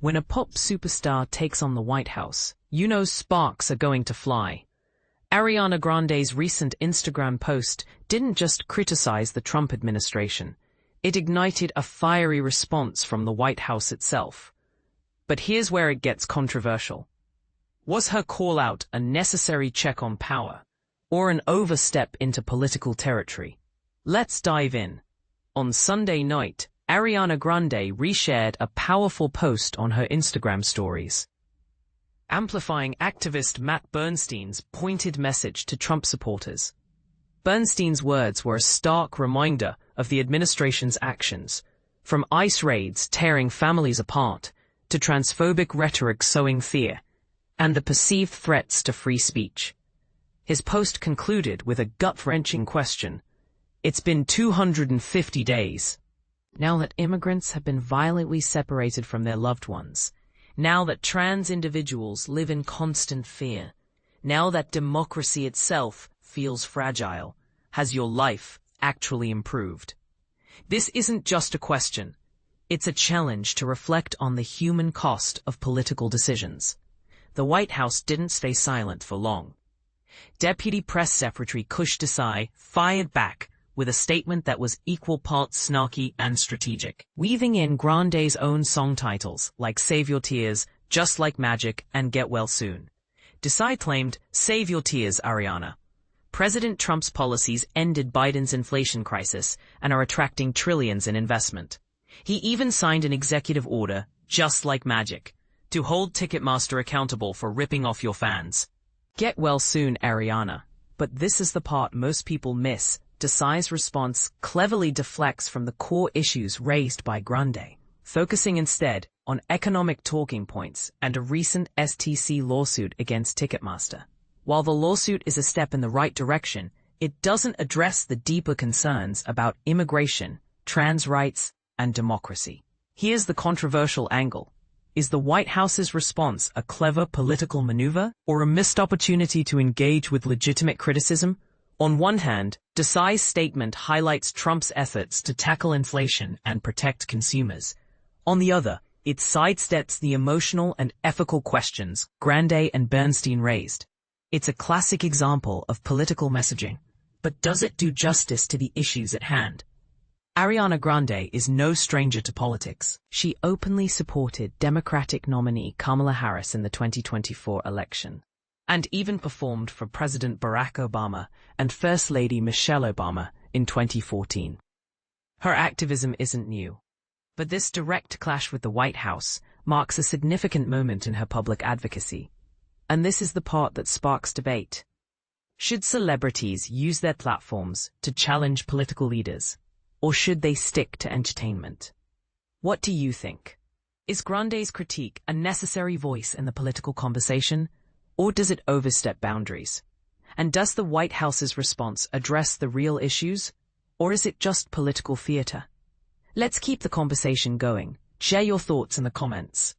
When a pop superstar takes on the White House, you know sparks are going to fly. Ariana Grande's recent Instagram post didn't just criticize the Trump administration. It ignited a fiery response from the White House itself. But here's where it gets controversial. Was her call-out a necessary check on power, or an overstep into political territory? Let's dive in. On Sunday night, Ariana Grande reshared a powerful post on her Instagram stories, amplifying activist Matt Bernstein's pointed message to Trump supporters. Bernstein's words were a stark reminder of the administration's actions, from ICE raids tearing families apart to transphobic rhetoric sowing fear, and the perceived threats to free speech. His post concluded with a gut-wrenching question. It's been 250 days. Now that immigrants have been violently separated from their loved ones, now that trans individuals live in constant fear, now that democracy itself feels fragile, has your life actually improved? This isn't just a question. It's a challenge to reflect on the human cost of political decisions. The White House didn't stay silent for long. Deputy Press Secretary Kush Desai fired back with a statement that was equal parts snarky and strategic, weaving in Grande's own song titles like Save Your Tears, Just Like Magic, and Get Well Soon. Desai claimed, "Save your tears, Ariana. President Trump's policies ended Biden's inflation crisis and are attracting trillions in investment." He even signed an executive order, just like magic, to hold Ticketmaster accountable for ripping off your fans. Get well soon, Ariana. But this is the part most people miss. Desai's response cleverly deflects from the core issues raised by Grande, focusing instead on economic talking points and a recent STC lawsuit against Ticketmaster. While the lawsuit is a step in the right direction, it doesn't address the deeper concerns about immigration, trans rights, and democracy. Here's the controversial angle. Is the White House's response a clever political maneuver or a missed opportunity to engage with legitimate criticism? On one hand, Desai's statement highlights Trump's efforts to tackle inflation and protect consumers. On the other, it sidesteps the emotional and ethical questions Grande and Bernstein raised. It's a classic example of political messaging. But does it do justice to the issues at hand? Ariana Grande is no stranger to politics. She openly supported Democratic nominee Kamala Harris in the 2024 election, and even performed for President Barack Obama and First Lady Michelle Obama in 2014. Her activism isn't new, but this direct clash with the White House marks a significant moment in her public advocacy. And this is the part that sparks debate. Should celebrities use their platforms to challenge political leaders, or should they stick to entertainment? What do you think? Is Grande's critique a necessary voice in the political conversation, or does it overstep boundaries? And does the White House's response address the real issues, or is it just political theater? Let's keep the conversation going. Share your thoughts in the comments.